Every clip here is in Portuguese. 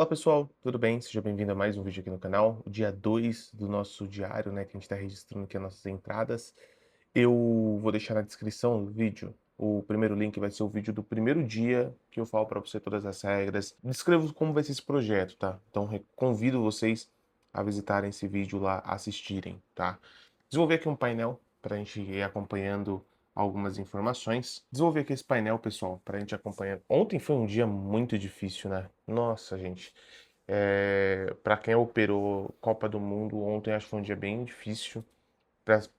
Fala pessoal, tudo bem? Seja bem-vindo a mais um vídeo aqui no canal. O dia 2 do nosso diário, né, que a gente está registrando aqui as nossas entradas. Eu vou deixar na descrição do vídeo. O primeiro link vai ser o vídeo do primeiro dia que eu falo para você todas as regras. Descrevo como vai ser esse projeto, tá? Então convido vocês a visitarem esse vídeo lá, assistirem, tá? Desenvolver aqui um painel para a gente ir acompanhando algumas informações. Desenvolver aqui esse painel, pessoal, para a gente acompanhar. Ontem foi um dia muito difícil, né? Nossa, gente. Para quem operou Copa do Mundo, ontem acho que foi um dia bem difícil,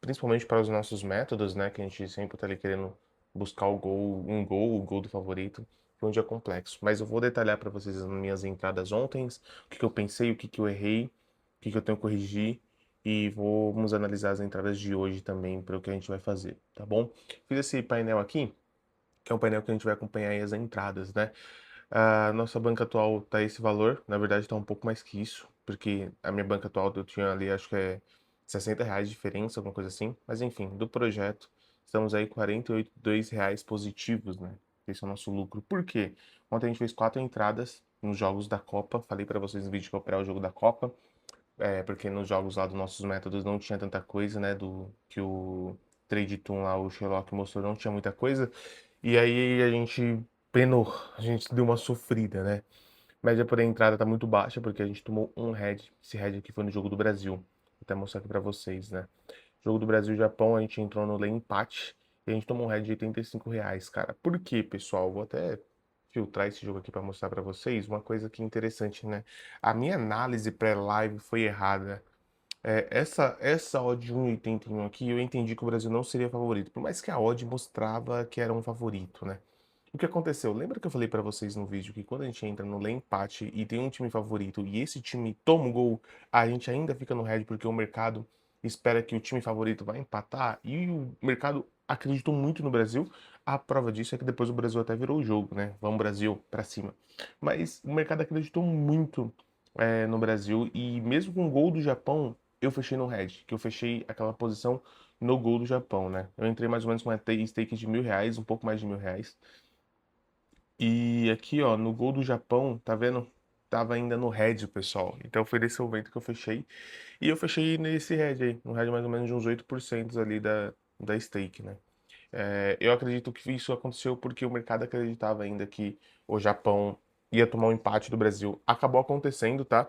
principalmente para os nossos métodos, né? Que a gente sempre tá ali querendo buscar o gol do favorito. Foi um dia complexo. Mas eu vou detalhar para vocês as minhas entradas ontem, o que eu pensei, o que eu errei, o que eu tenho que corrigir. E vamos analisar as entradas de hoje também para o que a gente vai fazer, tá bom? Fiz esse painel aqui, que é um painel que a gente vai acompanhar aí as entradas, né? A nossa banca atual tá esse valor, na verdade tá um pouco mais que isso, porque a minha banca atual eu tinha ali, acho que é R$ 60 de diferença, alguma coisa assim. Mas enfim, do projeto, estamos aí R$ 48,02 positivos, né? Esse é o nosso lucro. Por quê? Ontem a gente fez 4 entradas nos jogos da Copa. Falei para vocês no vídeo que eu operar o jogo da Copa, porque nos jogos lá dos nossos métodos não tinha tanta coisa, né? Do que o Trade Toon lá, o Sherlock mostrou, não tinha muita coisa. E aí a gente penou, a gente deu uma sofrida, né? Média por entrada tá muito baixa, porque a gente tomou um head. Esse head aqui foi no jogo do Brasil. Vou até mostrar aqui pra vocês, né? Jogo do Brasil e Japão, a gente entrou no lane empate e a gente tomou um head de R$ 85, cara. Por quê, pessoal? Vou até filtrar esse jogo aqui pra mostrar pra vocês. Uma coisa que é interessante, né? A minha análise pré-live foi errada. Essa odd de 1,81 aqui, eu entendi que o Brasil não seria favorito. Por mais que a odd mostrava que era um favorito, né? O que aconteceu? Lembra que eu falei pra vocês no vídeo que quando a gente entra no lane empate e tem um time favorito e esse time toma um gol, a gente ainda fica no red porque o mercado espera que o time favorito vai empatar e o mercado acreditou muito no Brasil. A prova disso é que depois o Brasil até virou o jogo, né? Vamos Brasil pra cima. Mas o mercado acreditou muito no Brasil e mesmo com o gol do Japão, eu fechei no red, que eu fechei aquela posição no gol do Japão, né? Eu entrei mais ou menos com uma stake de R$ 1.000, um pouco mais de R$ 1.000. E aqui, ó, no gol do Japão, tá vendo? Tava ainda no red, pessoal. Então foi nesse momento que eu fechei. E eu fechei nesse red aí, no red mais ou menos de uns 8% ali da stake, né? Eu acredito que isso aconteceu porque o mercado acreditava ainda que o Japão ia tomar um empate do Brasil. Acabou acontecendo, tá?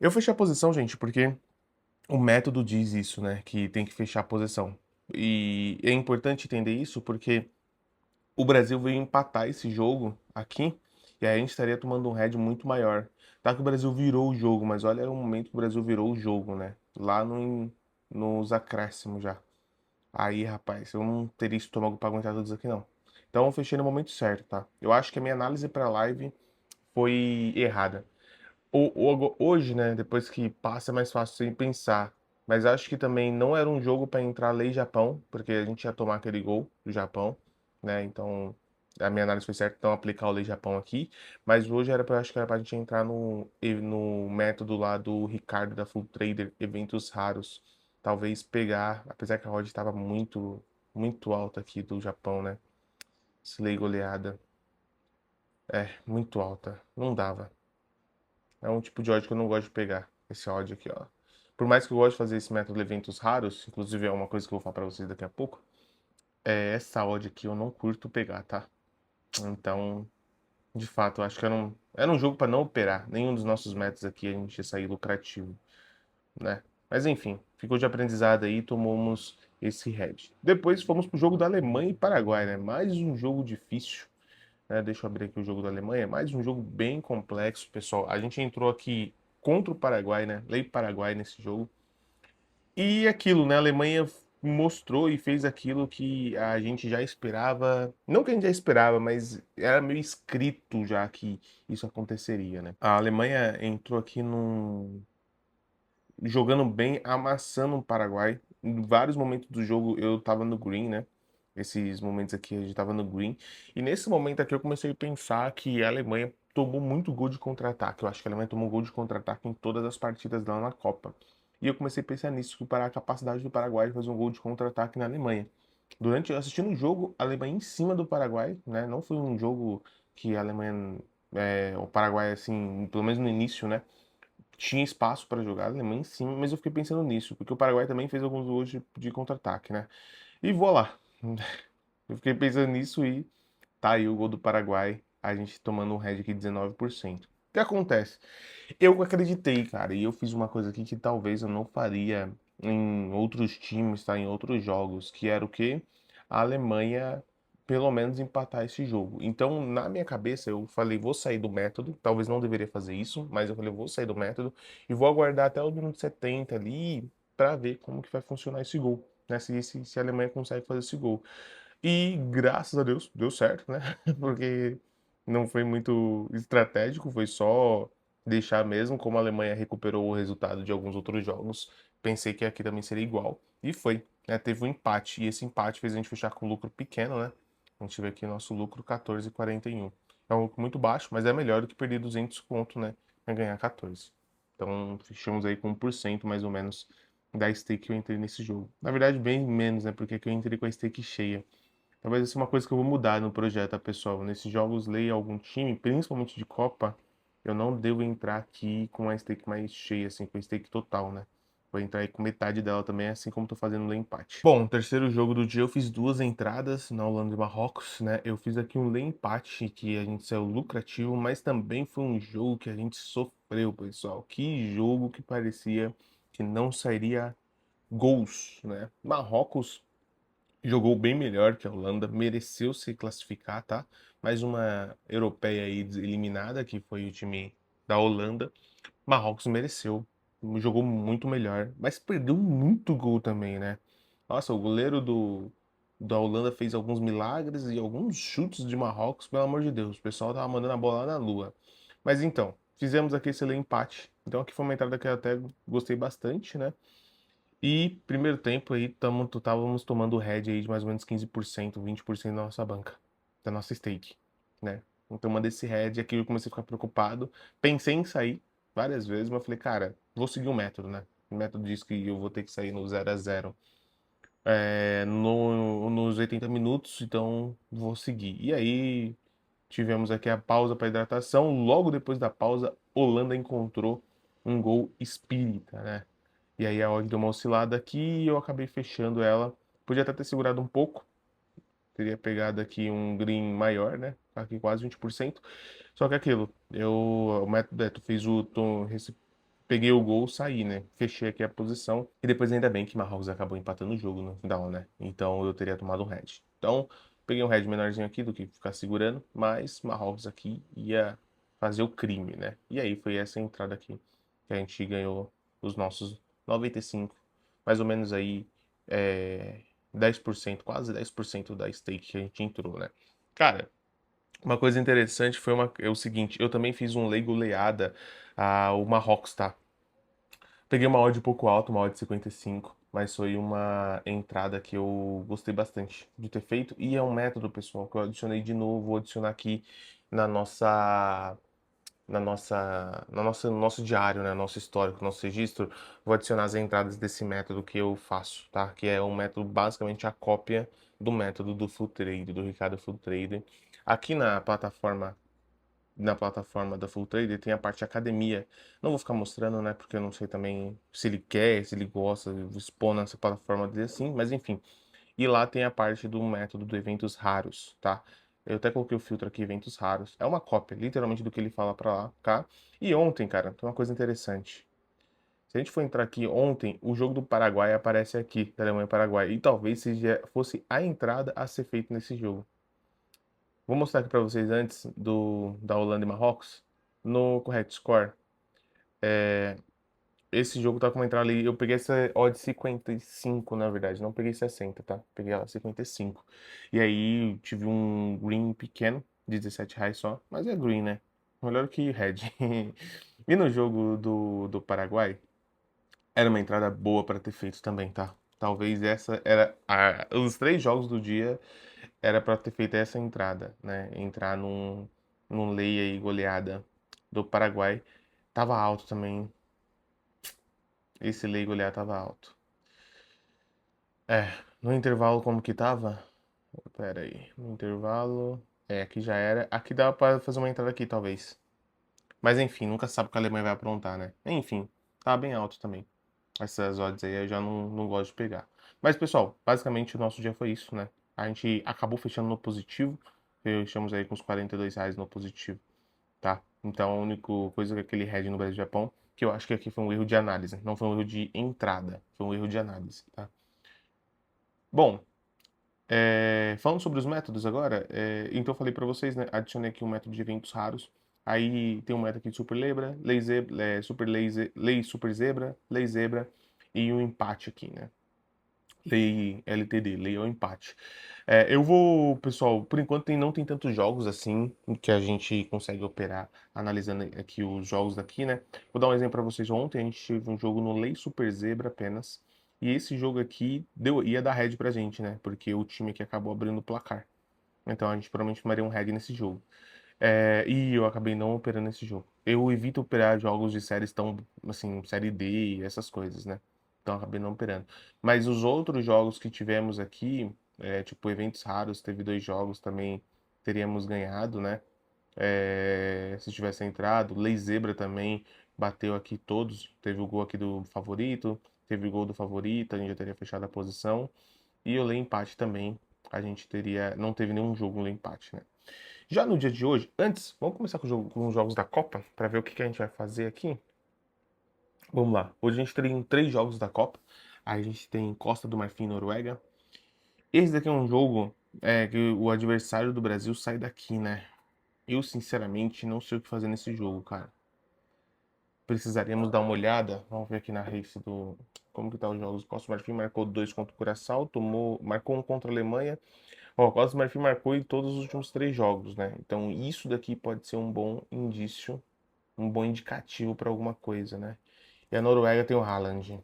Eu fechei a posição, gente, porque o método diz isso, né? Que tem que fechar a posição. E é importante entender isso porque o Brasil veio empatar esse jogo aqui, e aí a gente estaria tomando um head muito maior. Tá que o Brasil virou o jogo, mas olha o momento que o Brasil virou o jogo, né? Lá nos acréscimos já. Aí, rapaz, eu não teria estômago pra aguentar tudo isso aqui, não. Então eu fechei no momento certo, tá? Eu acho que a minha análise pra live foi errada. Hoje, né, depois que passa é mais fácil sem pensar. Mas acho que também não era um jogo para entrar lei Japão, porque a gente ia tomar aquele gol do Japão, né? Então, a minha análise foi certa, então aplicar o lei Japão aqui. Mas hoje acho que era pra gente entrar no método lá do Ricardo da Full Trader, eventos raros. Talvez pegar, apesar que a odd estava muito, muito alta aqui do Japão, né? Se lei goleada. Muito alta. Não dava. É um tipo de ódio que eu não gosto de pegar. Esse ódio aqui, ó. Por mais que eu goste de fazer esse método de eventos raros, inclusive é uma coisa que eu vou falar pra vocês daqui a pouco, essa ódio aqui eu não curto pegar, tá? Então, de fato, eu acho que era um jogo pra não operar. Nenhum dos nossos métodos aqui a gente ia sair lucrativo, né? Mas enfim, ficou de aprendizado aí, tomamos esse head. Depois fomos pro jogo da Alemanha e Paraguai, né? Mais um jogo difícil, né? Deixa eu abrir aqui o jogo da Alemanha. Mais um jogo bem complexo, pessoal. A gente entrou aqui contra o Paraguai, né? Lei Paraguai nesse jogo. E aquilo, né? A Alemanha mostrou e fez aquilo que a gente já esperava. Não que a gente já esperava, mas era meio escrito já que isso aconteceria, né? A Alemanha entrou aqui jogando bem, amassando o Paraguai. Em vários momentos do jogo eu tava no green, né? Esses momentos aqui a gente tava no green. E nesse momento aqui eu comecei a pensar que a Alemanha tomou muito gol de contra-ataque. Eu acho que a Alemanha tomou gol de contra-ataque em todas as partidas lá na Copa. E eu comecei a pensar nisso, que para a capacidade do Paraguai de fazer um gol de contra-ataque na Alemanha. Durante assistindo o jogo, a Alemanha em cima do Paraguai, né? Não foi um jogo que a Alemanha O Paraguai, assim, pelo menos no início, né? Tinha espaço para jogar, a Alemanha sim, mas eu fiquei pensando nisso, porque o Paraguai também fez alguns gols de contra-ataque, né? E vou lá. Eu fiquei pensando nisso e tá aí o gol do Paraguai, a gente tomando um head aqui 19%. O que acontece? Eu acreditei, cara, e eu fiz uma coisa aqui que talvez eu não faria em outros times, tá? Em outros jogos, que era o quê? A Alemanha pelo menos empatar esse jogo. Então, na minha cabeça, eu falei, vou sair do método, talvez não deveria fazer isso, mas eu falei, vou sair do método e vou aguardar até o minuto 70 ali pra ver como que vai funcionar esse gol, né? Se a Alemanha consegue fazer esse gol. E graças a Deus deu certo, né? Porque não foi muito estratégico, foi só deixar mesmo, como a Alemanha recuperou o resultado de alguns outros jogos. Pensei que aqui também seria igual. E foi, né? Teve um empate. E esse empate fez a gente fechar com um lucro pequeno, né? A gente vê aqui nosso lucro 14,41. É um lucro muito baixo, mas é melhor do que perder 200 conto, né? Pra ganhar 14. Então fechamos aí com 1% mais ou menos da stake que eu entrei nesse jogo. Na verdade, bem menos, né? Porque aqui eu entrei com a stake cheia. Talvez essa é uma coisa que eu vou mudar no projeto, tá, pessoal? Nesses jogos, leia algum time, principalmente de Copa, eu não devo entrar aqui com a stake mais cheia, assim, com a stake total, né? Vou entrar aí com metade dela também, assim como tô fazendo no empate. Bom, terceiro jogo do dia eu fiz duas entradas na Holanda e Marrocos, né? Eu fiz aqui um empate que a gente saiu lucrativo, mas também foi um jogo que a gente sofreu, pessoal. Que jogo que parecia que não sairia gols, né? Marrocos jogou bem melhor que a Holanda, mereceu se classificar, tá? Mais uma europeia aí eliminada, que foi o time da Holanda. Marrocos mereceu, jogou muito melhor, mas perdeu muito gol também, né? Nossa, o goleiro da Holanda fez alguns milagres e alguns chutes de Marrocos, pelo amor de Deus. O pessoal tava mandando a bola lá na lua. Mas então, fizemos aqui esse empate. Então aqui foi uma entrada que eu até gostei bastante, né? E primeiro tempo aí estávamos tomando head aí de mais ou menos 15%, 20% da nossa banca, da nossa stake, né? Então mandei esse head aqui, eu comecei a ficar preocupado. Pensei em sair várias vezes, mas falei, cara, vou seguir o método, né? O método diz que eu vou ter que sair no 0 a 0 nos 80 minutos, então vou seguir. E aí tivemos aqui a pausa para hidratação. Logo depois da pausa, Holanda encontrou um gol espírita, né? E aí a odd deu uma oscilada aqui e eu acabei fechando ela. Podia até ter segurado um pouco, teria pegado aqui um green maior, né? Aqui quase 20%. Só que aquilo, o método Beto fez peguei o gol, saí, né? Fechei aqui a posição. E depois ainda bem que Marrocos acabou empatando o jogo no final, né? Então eu teria tomado um head. Então, peguei um head menorzinho aqui do que ficar segurando, mas Marrocos aqui ia fazer o crime, né? E aí foi essa entrada aqui que a gente ganhou os nossos 95, mais ou menos aí 10%, quase 10% da stake que a gente entrou, né? Cara, uma coisa interessante é o seguinte, eu também fiz um goleada ao Marrocos, tá? Peguei uma odd um pouco alta, uma odd de 55, mas foi uma entrada que eu gostei bastante de ter feito. E é um método, pessoal, que eu adicionei de novo, vou adicionar aqui na nossa, no nosso diário, né, nosso histórico, nosso registro. Vou adicionar as entradas desse método que eu faço, tá? Que é um método basicamente a cópia do método do Full Trade, do Ricardo Full Trader. Aqui na plataforma da Full Trader tem a parte academia. Não vou ficar mostrando, né? Porque eu não sei também se ele quer, se ele gosta, eu vou expor nessa plataforma dele assim, mas enfim. E lá tem a parte do método de eventos raros, tá? Eu até coloquei o filtro aqui, eventos raros. É uma cópia, literalmente, do que ele fala pra lá, tá? E ontem, cara, tem uma coisa interessante. Se a gente for entrar aqui ontem, o jogo do Paraguai aparece aqui, da Alemanha e Paraguai. E talvez fosse a entrada a ser feita nesse jogo. Vou mostrar aqui para vocês antes da Holanda e Marrocos. No Correct Score, esse jogo tá com uma entrada ali. Eu peguei essa odd 55, na verdade. Não peguei 60, tá? Peguei ela 55. E aí tive um green pequeno, de R$ 17 só. Mas é green, né? Melhor que red. E no jogo do Paraguai, era uma entrada boa para ter feito também, tá? Talvez essa era. Os três jogos do dia era para ter feito essa entrada, né? Entrar num lei aí goleada do Paraguai. Tava alto também. Esse lei goleada tava alto. No intervalo como que tava? Pera aí. No intervalo. É, aqui já era. Aqui dá pra fazer uma entrada aqui, talvez. Mas enfim, nunca sabe o que a Alemanha vai aprontar, né? Enfim, tá bem alto também. Essas odds aí eu já não gosto de pegar. Mas, pessoal, basicamente o nosso dia foi isso, né? A gente acabou fechando no positivo. Fechamos aí com os R$ 42 no positivo, tá? Então, a única coisa que aquele head no Brasil e Japão, que eu acho que aqui foi um erro de análise. Não foi um erro de entrada, foi um erro de análise, tá? Bom, falando sobre os métodos agora, então eu falei para vocês, né? Adicionei aqui um método de eventos raros. Aí tem um método aqui de Super Lebra, Lei Super Zebra, Lei Zebra e um empate aqui, né? Lei LTD, Lei ao empate. Eu vou, pessoal, por enquanto não tem tantos jogos assim que a gente consegue operar analisando aqui os jogos daqui, né? Vou dar um exemplo para vocês. Ontem a gente teve um jogo no Lei Super Zebra apenas. E esse jogo aqui ia dar head pra gente, né? Porque o time aqui acabou abrindo o placar. Então a gente provavelmente tomaria um head nesse jogo. E eu acabei não operando esse jogo. Eu evito operar jogos de séries tão, assim, série D e essas coisas, né? Então eu acabei não operando. Mas os outros jogos que tivemos aqui, tipo eventos raros, teve 2 jogos também, teríamos ganhado, né? Se tivesse entrado. Lei Zebra também bateu aqui todos. Teve o gol aqui do favorito, teve o gol do favorito, a gente já teria fechado a posição. E o Lei Empate também, a gente teria. Não teve nenhum jogo no Lei Empate, né? Já no dia de hoje, antes, vamos começar com os jogos da Copa, para ver o que a gente vai fazer aqui. Vamos lá. Hoje a gente tem 3 jogos da Copa. Aí a gente tem Costa do Marfim e Noruega. Esse daqui é um jogo que o adversário do Brasil sai daqui, né? Eu, sinceramente, não sei o que fazer nesse jogo, cara. Precisaríamos dar uma olhada. Vamos ver aqui na race do. Como que tá os jogos? Costa do Marfim marcou 2 contra o Curaçao, marcou um contra a Alemanha. Ó, Costa do Marfim marcou em todos os últimos 3 jogos, né? Então isso daqui pode ser um bom indício, um bom indicativo para alguma coisa, né? E a Noruega tem o Haaland.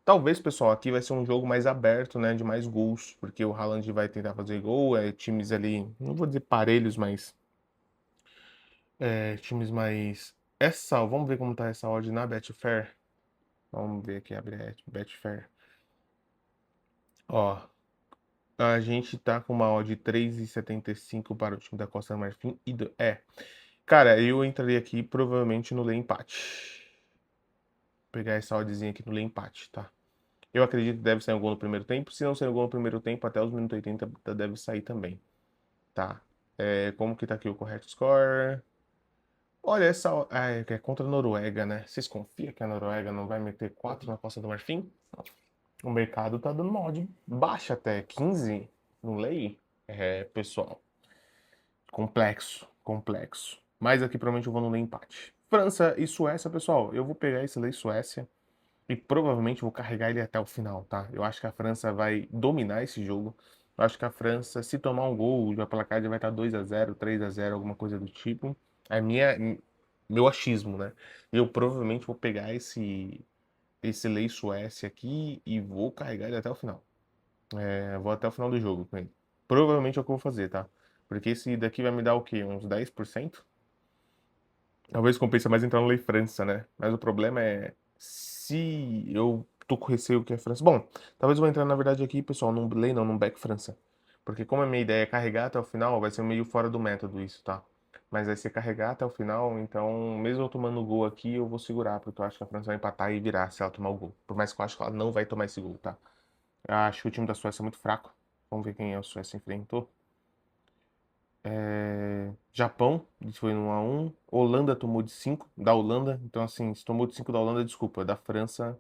Talvez, pessoal, aqui vai ser um jogo mais aberto, né? De mais gols, porque o Haaland vai tentar fazer gol, times ali, não vou dizer parelhos, mas times mais. Vamos ver como tá essa odd na Betfair. Vamos ver aqui a Betfair. Ó, a gente tá com uma odd de 3,75 para o time da Costa do Marfim. Cara, eu entraria aqui provavelmente no lei empate. Vou pegar essa oddzinha aqui no lei empate, tá? Eu acredito que deve sair um gol no primeiro tempo. Se não sair um gol no primeiro tempo, até os minutos 80 deve sair também, tá? Como que tá aqui o correto score? Olha, é contra a Noruega, né? Vocês confiam que a Noruega não vai meter 4 na Costa do Marfim? O mercado tá dando uma odd baixa até 15 no lei. Pessoal, complexo, complexo. Mas aqui provavelmente eu vou no lei empate. França e Suécia, pessoal. Eu vou pegar esse lei Suécia e provavelmente vou carregar ele até o final, tá? Eu acho que a França vai dominar esse jogo. Eu acho que a França, se tomar um gol, o placar já vai estar 2-0, 3-0, alguma coisa do tipo. É meu achismo, né? Eu provavelmente vou pegar esse lei Suécia aqui e vou carregar ele até o final. Vou até o final do jogo com ele. Provavelmente é o que eu vou fazer, tá? Porque esse daqui vai me dar o quê? Uns 10%? Talvez compensa mais entrar no Lei França, né? Mas o problema é se eu tô com receio que é França. Bom, talvez eu vou entrar na verdade aqui, pessoal, num Lei não, num Back França. Porque como a minha ideia é carregar até o final, vai ser meio fora do método isso, tá? Mas vai ser carregar até o final, então mesmo eu tomando o gol aqui, eu vou segurar, porque eu acho que a França vai empatar e virar se ela tomar o gol. Por mais que eu acho que ela não vai tomar esse gol, tá? Eu acho que o time da Suécia é muito fraco. Vamos ver quem é o Suécia enfrentou. Japão, foi no 1-1. Holanda tomou de 5 da Holanda. Então, assim, se tomou de 5 da Holanda, desculpa, da França.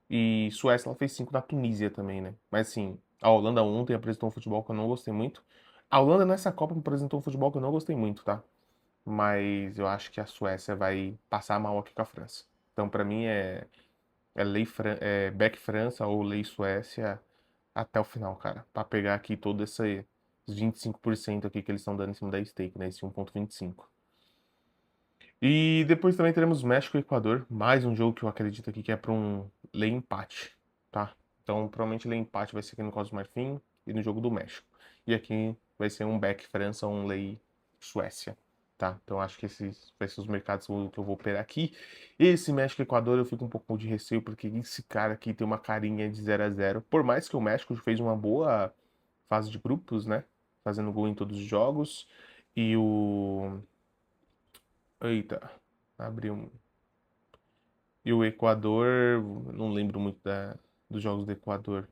E Suécia, ela fez 5 da Tunísia também, né? Mas, assim, a Holanda ontem apresentou um futebol que eu não gostei muito. A Holanda nessa Copa me apresentou um futebol que eu não gostei muito, tá? Mas eu acho que a Suécia vai passar mal aqui com a França. Então, pra mim, Back França ou Lei Suécia até o final, cara. Pra pegar aqui todo esse 25% aqui que eles estão dando em cima da stake, né? Esse 1,25. E depois também teremos México e Equador. Mais um jogo que eu acredito aqui que é para um lei empate, tá? Então, provavelmente lei empate vai ser aqui no Costa do Marfim e no jogo do México. E aqui vai ser um back França ou um lei Suécia, tá? Então, acho que esses vai ser os mercados que eu vou operar aqui. Esse México e Equador eu fico um pouco de receio porque esse cara aqui tem uma carinha de 0-0. Por mais que o México fez uma boa fase de grupos, né? fazendo gol em todos os jogos. E o... Eita, abriu um... E o Equador, não lembro muito dos jogos do Equador.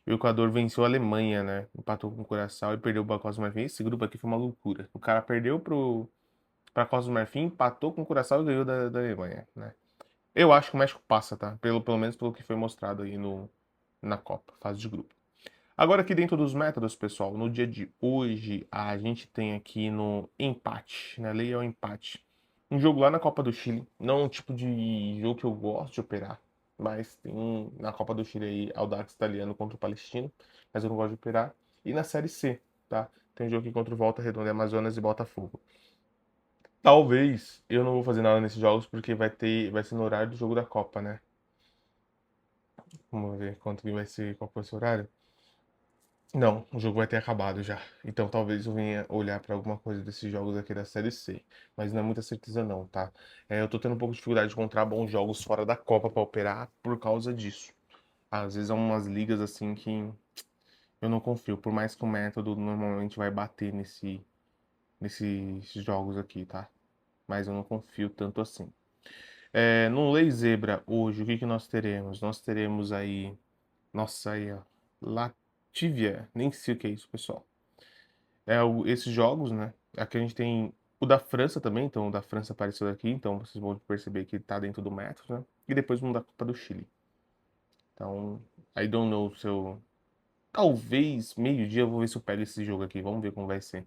E o Equador venceu a Alemanha, né? Empatou com o Curaçao e perdeu para a Costa do Marfim. Esse grupo aqui foi uma loucura. O cara perdeu para a Costa do Marfim, empatou com o Curaçao e ganhou da Alemanha, né? Eu acho que o México passa, tá? Pelo menos pelo que foi mostrado aí na Copa, fase de grupo. Agora aqui dentro dos métodos, pessoal, no dia de hoje a gente tem aqui no empate, né? Lei é o empate. Um jogo lá na Copa do Chile, não é um tipo de jogo que eu gosto de operar, mas tem na Copa do Chile aí Audax Italiano contra o Palestino, mas eu não gosto de operar. E na Série C, tá? Tem jogo aqui contra o Volta Redonda, Amazonas e Botafogo. Talvez eu não vou fazer nada nesses jogos porque vai ser no horário do jogo da Copa, né? Vamos ver quanto que vai ser, qual que vai ser o horário. Não, o jogo vai ter acabado já. Então talvez eu venha olhar para alguma coisa desses jogos aqui da Série C. Mas não é muita certeza não, tá? Eu tô tendo um pouco de dificuldade de encontrar bons jogos fora da Copa para operar por causa disso. Às vezes há umas ligas assim que eu não confio, por mais que o método normalmente vai bater nesses jogos aqui, tá? Mas eu não confio tanto assim. No Lei Zebra, hoje, o que que nós teremos? Nós teremos aí. Nossa, aí, ó. Latvia. Nem sei o que é isso, pessoal. Esses jogos, né? Aqui a gente tem o da França também, então o da França apareceu aqui, então vocês vão perceber que tá dentro do método, né? E depois um da Copa do Chile. Então, I don't know se eu. Talvez meio-dia eu vou ver se eu pego esse jogo aqui. Vamos ver como vai ser.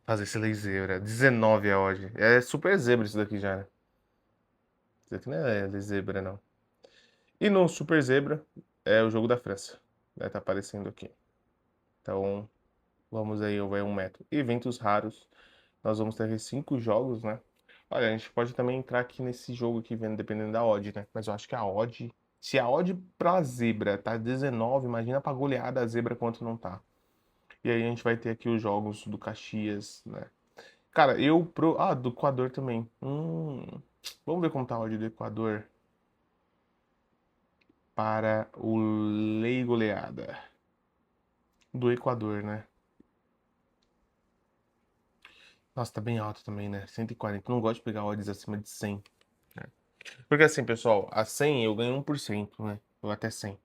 Fazer esse Lei Zebra. 19 é hoje. É super zebra isso daqui já, né? Isso daqui não é Lei Zebra, não. E no Super Zebra é o jogo da França, né? Tá aparecendo aqui. Então, vamos aí, vai um metro. Eventos raros. Nós vamos ter aqui 5 jogos, né? Olha, a gente pode também entrar aqui nesse jogo aqui, vendo, dependendo da odd, né? Mas eu acho que a odd... Se a odd pra zebra tá 19, imagina pra goleada a zebra quanto não tá. E aí a gente vai ter aqui os jogos do Caxias, né? Cara, do Equador também. Vamos ver como tá a odd do Equador para o Lei Goleada. Do Equador, né? Nossa, tá bem alto também, né? 140. Não gosto de pegar odds acima de 100, né? Porque assim, pessoal, a 100 eu ganho 1%, né? Ou até 100.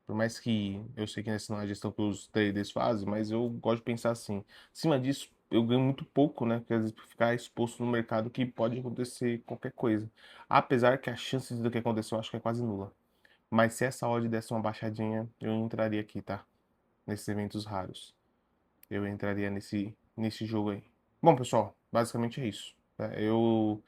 Por mais que eu sei que essa não é a gestão que os traders fazem, mas eu gosto de pensar assim. Acima disso, eu ganho muito pouco, né? Porque às vezes ficar exposto no mercado que pode acontecer qualquer coisa. Apesar que a chance do que aconteceu eu acho que é quase nula. Mas se essa odd desse uma baixadinha, eu entraria aqui, tá? Nesses eventos raros. Eu entraria nesse jogo aí. Bom, pessoal, basicamente é isso, né? Eu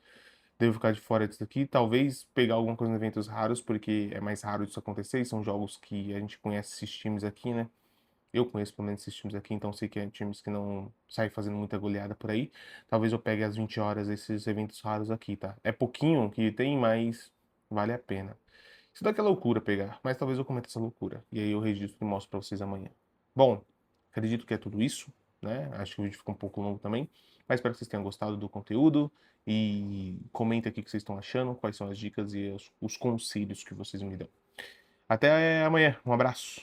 devo ficar de fora disso daqui. Talvez pegar alguma coisa em eventos raros, porque é mais raro disso acontecer. E são jogos que a gente conhece esses times aqui, né? Eu conheço pelo menos esses times aqui, então sei que é times que não saem fazendo muita goleada por aí. Talvez eu pegue às 20 horas esses eventos raros aqui, tá? É pouquinho que tem, mas vale a pena. Isso daqui é loucura pegar, mas talvez eu cometa essa loucura. E aí eu registro e mostro pra vocês amanhã. Bom, acredito que é tudo isso, né? Acho que o vídeo ficou um pouco longo também, mas espero que vocês tenham gostado do conteúdo e comenta aqui o que vocês estão achando, quais são as dicas e os conselhos que vocês me dão. Até amanhã, um abraço.